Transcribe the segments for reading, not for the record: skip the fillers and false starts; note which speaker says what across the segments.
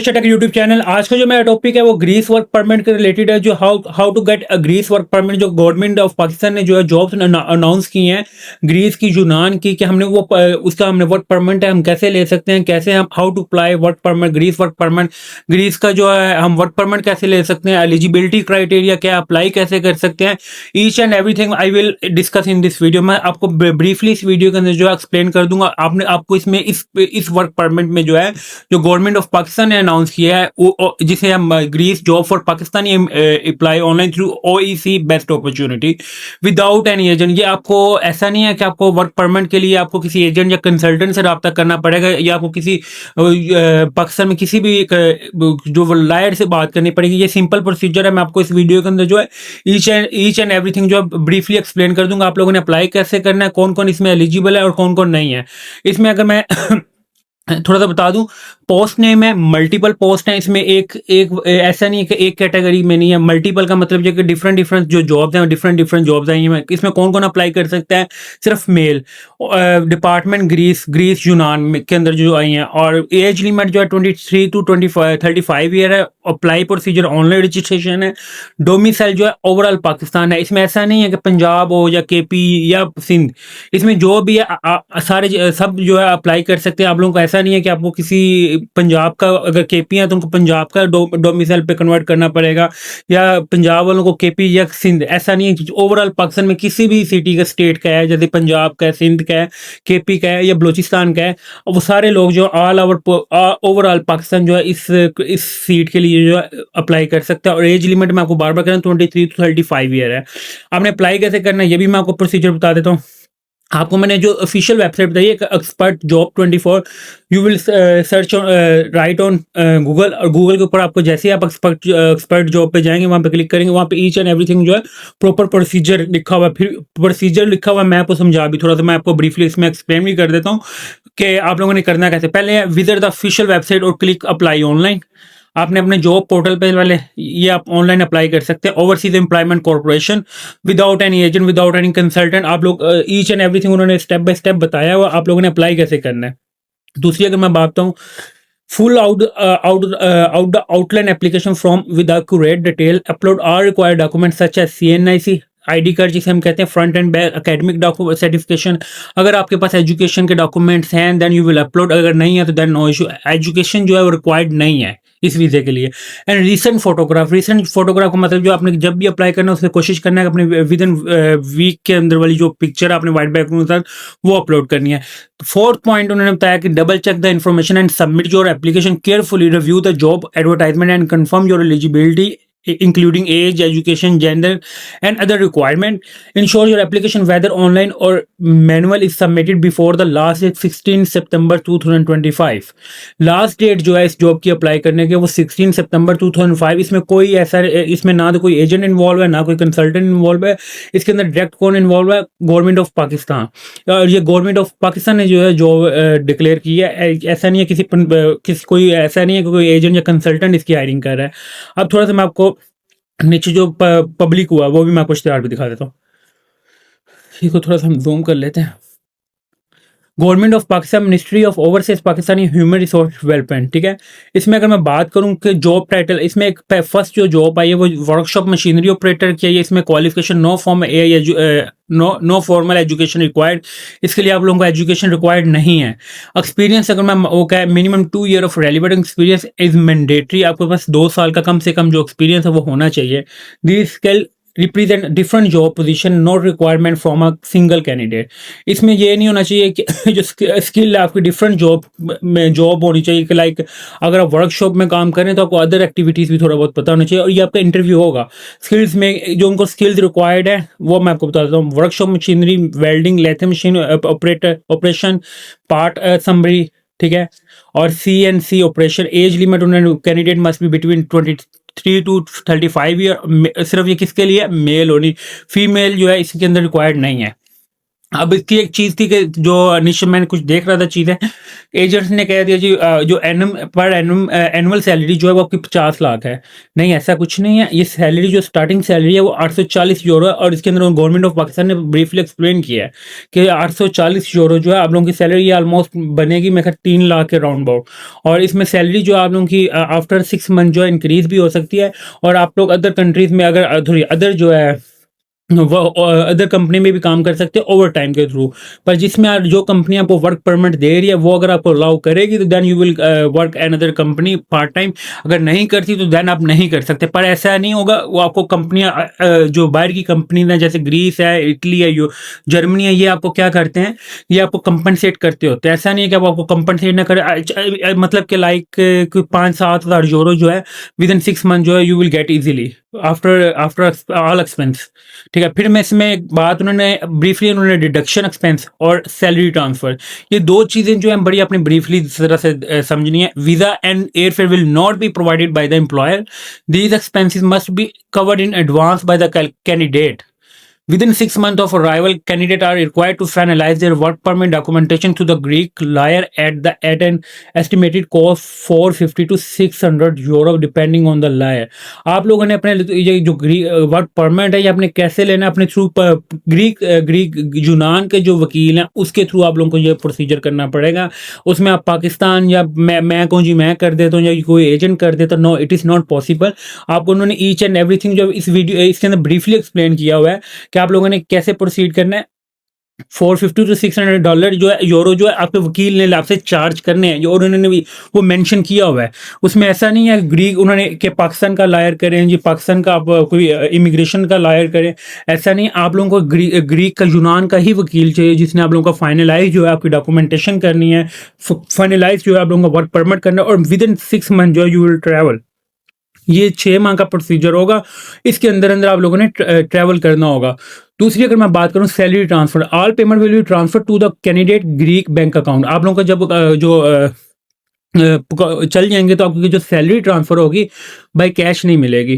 Speaker 1: Take YouTube channel. आज का जो मेरा टॉपिक है वो ग्रीस वर्क परमिट के रिलेटेड है। जो how to get a Greece work permit, जो गवर्नमेंट ऑफ पाकिस्तान ने जो है जॉब्स अनाउंस की हैं ग्रीस की, यूनान की, कि हमने वो उसका हमने वर्क परमिट है, हम कैसे ले सकते हैं, कैसे हम how to apply work permit, Greece work permit, Greece का जो है हम वर्क परमिट कैसे ले सकते हैं, एलिजिबिलिटी क्राइटेरिया क्या, अप्लाई कैसे कर सकते हैं, each and everything I will discuss in this video. मैं आपको ब्रीफली इस वीडियो के अंदर जो है एक्सप्लेन कर दूंगा। आपको इसमें इस वर्क परमिट में जो है जो गवर्नमेंट ऑफ पाकिस्तान ने अनाउंस किया है जिसे हम Greece job for Pakistani apply online through OEC best opportunity without any agent. ये आपको ऐसा नहीं है कि आपको वर्क परमिट के लिए आपको किसी एजेंट या कंसल्टेंट से रब्ता करना पड़ेगा, या आपको किसी पाकिस्तान में किसी भी जो लायर से बात करनी पड़ेगी। ये सिंपल प्रोसीजर है। मैं आपको इस वीडियो के अंदर जो है ईच एंड एवरीथिंग जो है ब्रीफली एक्सप्लेन कर दूंगा। आप लोगों ने अप्लाई कैसे करना है, कौन कौन इसमें एलिजिबल है और कौन कौन नहीं है। इसमें अगर मैं थोड़ा सा बता दूं, पोस्ट नेम है, मल्टीपल पोस्ट है इसमें। एक एक ऐसा नहीं है कि एक कैटेगरी में नहीं है। मल्टीपल का मतलब जो कि डिफरेंट डिफरेंट जो जॉब्स हैं, डिफरेंट जॉब्स हैं। इसमें कौन कौन अप्लाई कर सकता है? सिर्फ मेल। डिपार्टमेंट ग्रीस यूनान के अंदर जो आई हैं। और एज लिमिट जो है 23 टू 35 ईयर है। अप्लाई प्रोसीजर ऑनलाइन रजिस्ट्रेशन है। डोमिसाइल जो है ओवरऑल पाकिस्तान है। इसमें ऐसा नहीं है कि पंजाब हो या केपी या सिंध, इसमें जो भी है सारे सब जो है अप्लाई कर सकते हैं। आप लोगों को ऐसा नहीं है कि आपको किसी पंजाब का, अगर केपी है तो उनको पंजाब का डोमिसाइल पे कन्वर्ट करना पड़ेगा, या पंजाब वालों को केपी या सिंध, ऐसा नहीं है। ओवरऑल पाकिस्तान में किसी भी सिटी का, स्टेट का है, जैसे पंजाब का है, सिंध का है, केपी का है या बलूचिस्तान का है, वो सारे लोग जो ऑल ओवरऑल पाकिस्तान जो है इस सीट के लिए जो है अप्लाई कर सकते हैं। और एज लिमिट मैं आपको बार बार कह रहा हूँ 23 टू 35 ईयर है। आपने अप्लाई कैसे करना है ये भी मैं आपको प्रोसीजर बता देता हूँ। आपको मैंने जो ऑफिशियल वेबसाइट बताई है, expert job 24, you will search right on Google, और गूगल के ऊपर आपको जैसे ही आप एक्सपर्ट जॉब पे जाएंगे, वहाँ पे क्लिक करेंगे, वहाँ पे ईच एंड एवरीथिंग जो है प्रॉपर प्रोसीजर लिखा हुआ है। फिर प्रोसीजर लिखा हुआ है, मैं आपको समझा भी थोड़ा सा, मैं आपको ब्रीफली इसमें एक्सप्लेन भी कर देता हूँ कि आप लोगों ने करना कैसे। पहले विजिट द ऑफिशियल वेबसाइट और क्लिक अप्लाई ऑनलाइन। आपने अपने जॉब पोर्टल पे वाले ये आप ऑनलाइन अप्लाई कर सकते हैं। Overseas employment corporation, without any agent, without any consultant. आप लोग ईच एंड एवरीथिंग उन्होंने स्टेप बाय स्टेप बताया हुआ, आप लोगों ने अप्लाई कैसे करना है। दूसरी अगर मैं बात बताऊँ, full out the outline application form with accurate detail, upload all required documents such as CNIC ID card, जिसे हम कहते हैं front end back academic document certification. अगर आपके पास एजुकेशन के डॉक्यूमेंट्स हैं देन यू विल अपलोड, अगर नहीं है तो देन नो इशू। एजुकेशन जो है वो रिक्वायर्ड नहीं है इस वीज़े के लिए। एंड रीसेंट फोटोग्राफ का मतलब जो आपने जब भी अप्लाई करना है उससे कोशिश करना है कि अपने विद इन वीक के अंदर वाली जो पिक्चर आपने वाइट बैकग्राउंड के साथ वो अपलोड करनी है। फोर्थ पॉइंट उन्होंने बताया कि double check the information and submit your application carefully, review the job advertisement and confirm your eligibility including age, education, gender and other requirement. Ensure your application whether online or manual is submitted before the last date 16 September 2025। Last date जो है इस job की apply करने के वो 16 सितंबर 2005। इसमें कोई ऐसा, इसमें ना तो कोई एजेंट इन्वॉल्व है, ना कोई कंसल्टेंट इन्वॉल्व है। इसके अंदर डायरेक्ट कौन इन्वॉल्व है? Government of Pakistan. और ये गवर्नमेंट ऑफ पाकिस्तान ने जो है जॉब डिक्लेयर की है। ऐसा नहीं है किसी कोई ऐसा नहीं है कि कोई एजेंट या कंसल्टेंट इसकी हायरिंग कर रहा है। अब थोड़ा सा मैं आपको नीचे जो पब्लिक हुआ वो भी मैं आपको इश्तिहार भी दिखा देता हूँ। इसको थोड़ा सा हम जूम कर लेते हैं। Government of Pakistan, ministry of overseas Pakistani human resource development, ठीक है। इसमें अगर मैं बात करूं कि जॉब टाइटल, इसमें एक फर्स्ट जो जॉब आई है वो वर्कशॉप मशीनरी ऑपरेटर की है। इसमें qualification no formal education required. इसके लिए आप लोगों को एजुकेशन रिक्वायर्ड नहीं है। एक्सपीरियंस अगर मैं वो क्या है, minimum 2 year of relevant experience is mandatory. आपके पास 2 साल का कम से कम जो एक्सपीरियंस है वो होना चाहिए। This skill represent different job position, not requirement from a single candidate. इसमें ये नहीं होना चाहिए कि जो स्किल है आपकी डिफरेंट जॉब में जॉब होनी चाहिए कि लाइक अगर आप वर्कशॉप में काम करें तो आपको अदर एक्टिविटीज़ भी थोड़ा बहुत पता होना चाहिए। और ये आपका इंटरव्यू होगा। स्किल्स में जो उनको स्किल्स रिक्वायर्ड है वो मैं आपको बता देता हूँ। Workshop machinery, welding, lathe machine operation, part assembly, ठीक है, और CNC ऑपरेशन। एज लिमिट उन्होंने candidate must be between 23 to 35 year. सिर्फ ये किसके लिए? मेल होनी, फीमेल जो है इसके अंदर रिक्वायर्ड नहीं है। अब इसकी एक चीज़ थी कि जो निश्चय मैंने कुछ देख रहा था चीज़ें, एजेंट्स ने कह दिया जी जो एनुअल सैलरी जो है वो आपकी 50 लाख है। नहीं, ऐसा कुछ नहीं है। ये सैलरी जो स्टार्टिंग सैलरी है वो 840 यूरो है और इसके अंदर गवर्नमेंट ऑफ पाकिस्तान ने ब्रीफली एक्सप्लेन किया है कि 840 यूरो जो है आप लोगों की सैलरी ये ऑलमोस्ट बनेगी मेरे ख्याल 3 लाख के राउंड अबाउट। और इसमें सैलरी जो आप लोगों की आफ्टर 6 मंथ जो है इंक्रीज़ भी हो सकती है। और आप लोग अदर कंट्रीज़ में अगर सॉरी अदर जो है वो अदर कंपनी में भी काम कर सकते हैं ओवर टाइम के थ्रू। पर जिसमें जो कंपनी आपको वर्क परमिट दे रही है वो अगर आपको अलाउ करेगी तो then you will work an other company part time. अगर नहीं करती तो देन आप नहीं कर सकते। पर ऐसा नहीं होगा, वो आपको कंपनियां जो बाहर की कंपनी है जैसे ग्रीस है, इटली है, जर्मनी है, ये आपको क्या करते हैं, ये आपको कंपनसेट करते होते हैं। ऐसा नहीं है कि आप आपको कंपनसेट ना करे, मतलब कि लाइक 5-7 हज़ार यूरो जो है विद इन 6 मंथ जो है you will get easily after after all expense. ठीक है, फिर मैं इसमें एक बात उन्होंने ब्रीफली उन्होंने डिडक्शन एक्सपेंस और सैलरी ट्रांसफर, ये दो चीज़ें जो है बड़ी अपने ब्रीफली इस तरह से समझनी है। Visa and air fare will not be provided by the employer, these expenses must be covered in advance by the candidate. Within 6 months of arrival, candidates are required to finalize their work permit documentation to the Greek lawyer at an estimated cost 450 to 600 euro depending on the lawyer। आप लोगों ने अपने ये जो work permit है ये आपने कैसे लेना है, अपने थ्रू ग्रीक यूनान के जो वकील हैं उसके थ्रू आप लोगों को ये प्रोसीजर करना पड़ेगा। उसमें आप पाकिस्तान या मैं कहूँ जी मैं कर देता हूँ या कोई एजेंट कर देता, no it is not possible. आपको उन्होंने ईच एंड एवरीथिंग जो इस वीडियो इसके अंदर ब्रीफली एक्सप्लेन किया हुआ है कि आप लोगों ने कैसे प्रोसीड करना है। 450 टू $600 जो है यूरो जो है आपके वकील ने आपसे चार्ज करने हैं, और उन्होंने भी वो मेंशन किया हुआ है। उसमें ऐसा नहीं है ग्रीक उन्होंने कि पाकिस्तान का लायर करें जी, पाकिस्तान का आप कोई इमिग्रेशन का लायर करें, ऐसा नहीं। आप लोगों को ग्रीक का यूनान का ही वकील चाहिए जिसने आप लोगों का फाइनलाइज जो है आपकी डॉक्यूमेंटेशन करनी है, फाइनलाइज जो है आप लोगों का वर्क परमिट करना है, और विद इन 6 मंथ जो है यू विल ट्रैवल। ये 6 माह का प्रोसीजर होगा, इसके अंदर अंदर आप लोगों ने ट्रैवल करना होगा। दूसरी अगर मैं बात करूं salary transfer, all payment will be transfer to the candidate Greek bank account. आप लोगों का जब चल जाएंगे तो आपकी जो सैलरी ट्रांसफर होगी बाय कैश नहीं मिलेगी।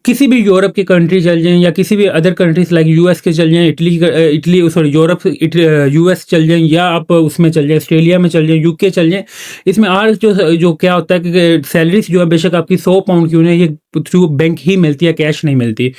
Speaker 1: किसी भी यूरोप की कंट्री चल जाएं या किसी भी अदर कंट्रीज लाइक यूएस के चल जाएं, इटली सॉरी यूरोप यूएस चल जाएं, या आप उसमें चल जाएं ऑस्ट्रेलिया में चल जाएं, यूके चल जाएं। इसमें और जो क्या होता है कि सैलरीज जो है बेशक आपकी 100 पाउंड क्यों नहीं, ये थ्रू बैंक ही मिलती है, कैश नहीं मिलती।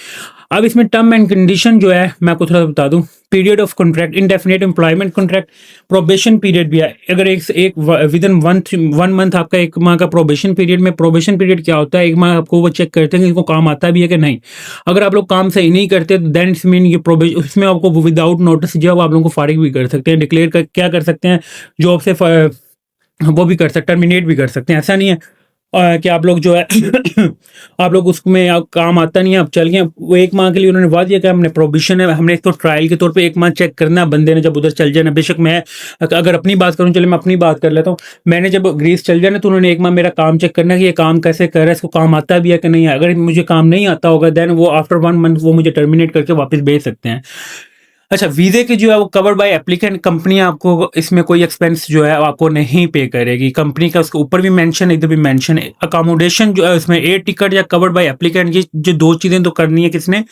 Speaker 1: अब इसमें टर्म एंड कंडीशन जो है मैं आपको थोड़ा बता दूं। Period of contract, indefinite employment contract, probation period भी है। अगर एक विद इन 1 मंथ आपका 1 माह का प्रोबेशन पीरियड में, प्रोबेशन पीरियड क्या होता है, 1 माह आपको वो चेक करते हैं कि इनको काम आता भी है कि नहीं। अगर आप लोग काम सही नहीं करते तो देन इट्स मीन ये प्रोबेशन, उसमें आपको विदाउट नोटिस जो है वो आप लोगों को फारिग भी कर सकते हैं, डिक्लेयर कर क्या कर सकते हैं जॉब से वो भी कर सकते, टर्मिनेट भी कर सकते हैं। ऐसा नहीं है कि आप लोग जो है आप लोग उसमें काम आता नहीं है, आप चल गए। वो 1 माह के लिए उन्होंने वादा दिया कि हमने प्रोविजन है, हमने इसको ट्रायल के तौर पे 1 माह चेक करना है बंदे ने, जब उधर चल जाना। बेशक मैं अगर अपनी बात करूं, चले मैं अपनी बात कर लेता हूं। मैंने जब ग्रीस चल जाना तो उन्होंने 1 माह मेरा काम चेक करना कि ये काम कैसे कर रहा है, इसको काम आता भी है कि नहीं है। अगर मुझे काम नहीं आता होगा देन वो आफ्टर 1 मंथ वो मुझे टर्मिनेट करके वापस भेज सकते हैं। अच्छा, वीज़े की जो है वो कवर्ड बाय एप्लीकेंट, कंपनी आपको इसमें कोई एक्सपेंस जो है आपको नहीं पे करेगी। कंपनी का उसके ऊपर भी मेंशन है, इधर भी मेंशन है। अकोमोडेशन जो है उसमें एयर टिकट या कवर्ड बाय एप्लीकेंट, ये जो दो चीज़ें तो करनी है किसने,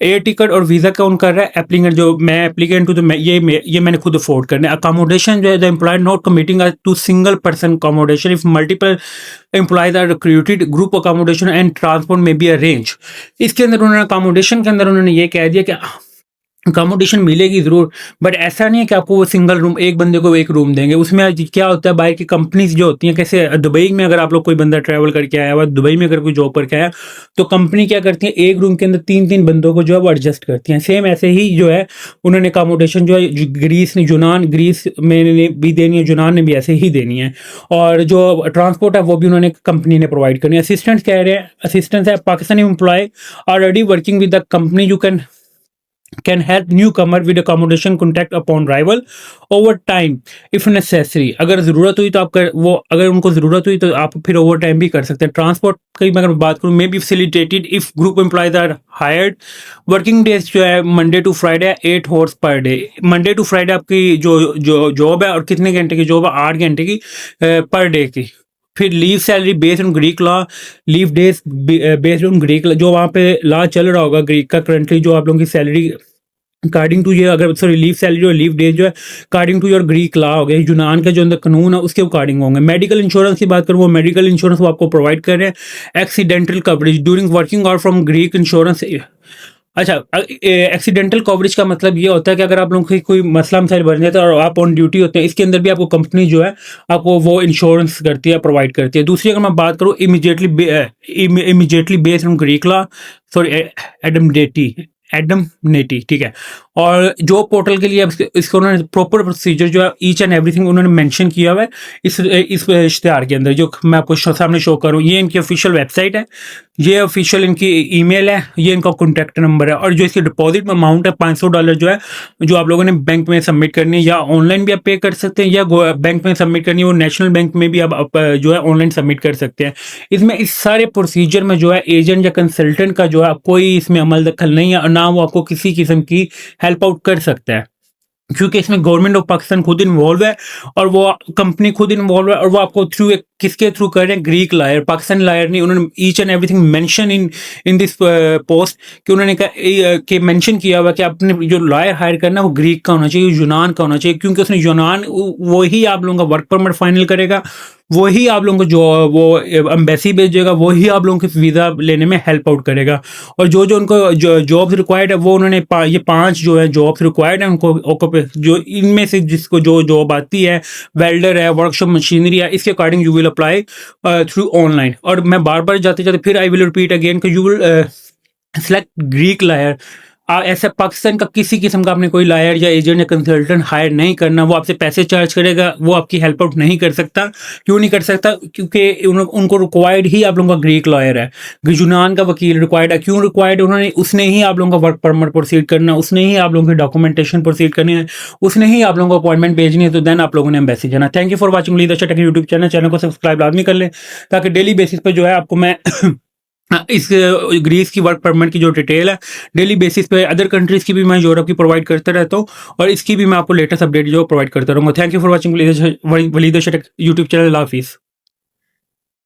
Speaker 1: एयर टिकट और वीज़ा कौन कर रहा है, एप्लीकेंट। जो मैं एप्लीकेंट हूँ तो ये मैंने खुद अफोर्ड करना है। अकोमोडेशन जो है the employ not committing to single person accommodation if multiple employees are recruited, group accommodation and transport may be arrange. इसके अंदर उन्होंने अकोमोडेशन के अंदर उन्होंने ये कह दिया कि अकोमोडेशन मिलेगी ज़रूर, बट ऐसा नहीं है कि आपको वो सिंगल रूम, एक बंदे को एक रूम देंगे। उसमें आज क्या होता है, बाहर की कंपनीज जो होती हैं, कैसे दुबई में अगर आप लोग कोई बंदा ट्रैवल करके आया हुआ, दुबई में अगर कोई जॉब करके आया तो कंपनी क्या करती है, एक रूम के अंदर 3-3 बंदों को जो है वो एडजस्ट करती हैं। सेम ऐसे ही जो है उन्होंने अकोमोडेशन जो है ग्रीस में भी देनी है, यूनान ने भी ऐसे ही देनी है। और जो ट्रांसपोर्ट है वो भी उन्होंने कंपनी ने प्रोवाइड करनी है। असिस्टेंट कह रहे हैं, असिस्टेंट है Pakistani employ already working with the company, you can help newcomer with accommodation contact upon arrival over time if necessary। अगर ज़रूरत हुई तो आप अगर उनको ज़रूरत हुई तो आप फिर ओवर टाइम भी कर सकते हैं। ट्रांसपोर्ट की मैं अगर बात करूँ, may be facilitated if group employees are hired. Working days जो है Monday to Friday 8 hours per day. Monday to Friday आपकी जो जॉब है, और कितने घंटे की जॉब है, 8 घंटे की पर डे की। फिर leave salary based on Greek law, leave days based on Greek law, जो वहाँ पे लॉ चल रहा होगा ग्रीक का करंटली, जो आप लोगों की सैलरी अकॉर्डिंग टू ये अगर सॉरी लीव सैलरी और लीव डेज जो है according to your Greek law हो गए, यूनान का जो अंदर कानून है उसके अकॉर्डिंग होंगे। मेडिकल इंश्योरेंस की बात करूँ, वो मेडिकल इंश्योरेंस वो आपको प्रोवाइड कर रहे हैं। Accidental coverage during working out from Greek insurance. अच्छा, एक्सीडेंटल कवरेज का मतलब ये होता है कि अगर आप लोगों की कोई मसला मसाइल बन जाता है और आप ऑन ड्यूटी होते हैं, इसके अंदर भी आपको कंपनी जो है आपको वो इंश्योरेंस करती है, प्रोवाइड करती है। दूसरी अगर मैं बात करूँ immediately based on Greek law, sorry एडमनेटी, ठीक है। और जो पोर्टल के लिए इसको उन्होंने प्रॉपर प्रोसीजर जो है ईच एंड एवरीथिंग उन्होंने मेंशन किया हुआ है इस इश्तिहार के अंदर, जो मैं आपको सामने शो करूँ। ये इनकी ऑफिशियल वेबसाइट है, ये ऑफिशियल इनकी ईमेल है, ये इनका कॉन्टैक्ट नंबर है। और जो इसकी डिपॉजिट अमाउंट है $500 जो है, जो आप लोगों ने बैंक में सबमिट करनी है, या ऑनलाइन भी आप पे कर सकते हैं या बैंक में सबमिट करनी है, वो नेशनल बैंक में भी आप जो है ऑनलाइन सबमिट कर सकते हैं। इसमें इस सारे प्रोसीजर में जो है एजेंट या कंसल्टेंट का जो है कोई इसमें अमल दखल नहीं है, और ना वो आपको किसी किस्म की हेल्प आउट कर सकता है, क्योंकि इसमें गवर्नमेंट ऑफ पाकिस्तान खुद इन्वॉल्व है और वो कंपनी खुद इन्वॉल्व है, और वो आपको थ्रू किसके थ्रू कर रहे हैं, ग्रीक लायर, पाकिस्तान लायर नहीं। उन्होंने each and everything mention in this post कि उन्होंने कहा कि मेंशन किया हुआ कि आपने जो लायर हायर करना है वो ग्रीक का होना चाहिए, यूनान का होना चाहिए, क्योंकि उसने यूनान वही आप लोगों का वर्क परमिट फाइनल करेगा, वही आप लोगों को जो वो एम्बेसी भेजेगा, वही आप लोगों के वीज़ा लेने में हेल्प आउट करेगा। और जो जो उनको जॉब्स रिक्वायर्ड है, वो उन्होंने ये 5 जो है जॉब्स रिक्वायर्ड है उनको जो इनमें से जिसको जो जॉब आती है, वेल्डर है, वर्कशॉप मशीनरी है, इसके according you will apply through online. और मैं बार बार जाते जाते फिर आई विल रिपीट अगेन कि you will select Greek lawyer. ऐसा पाकिस्तान का किसी किस्म का आपने कोई लायर या एजेंट या कंसल्टेंट हायर नहीं करना, वो आपसे पैसे चार्ज करेगा, वो आपकी हेल्प आउट नहीं कर सकता। क्यों नहीं कर सकता? क्योंकि उनको रिक्वायर्ड ही आप लोगों का ग्रीक लॉयर है, यूनान का वकील रिक्वायर्ड है। क्यों रिक्वायर्ड? उन्होंने उसने ही आप लोगों का वर्क परमिट प्रोसीड करना, उसने ही आप लोगों की डॉक्यूमेंटेशन प्रोसीड करनी है, उसने ही आप लोगों को अपॉइंटमेंट भेजनी है, तो देन आप लोगों ने एम्बेसी जाना। Thank you for watching lead the take YouTube channel को सब्सक्राइब लाजमी कर लें, ताकि डेली बेसिस पर जो है आपको मैं इस ग्रीस की वर्क परमिट की जो डिटेल है डेली बेसिस पे अदर कंट्रीज की भी मैं यूरोप की प्रोवाइड करता रहता हूँ, और इसकी भी मैं आपको लेटेस्ट अपडेट जो प्रोवाइड करता रहूँगा। Thank you for watching Waleed YouTube channel. हाफिज़।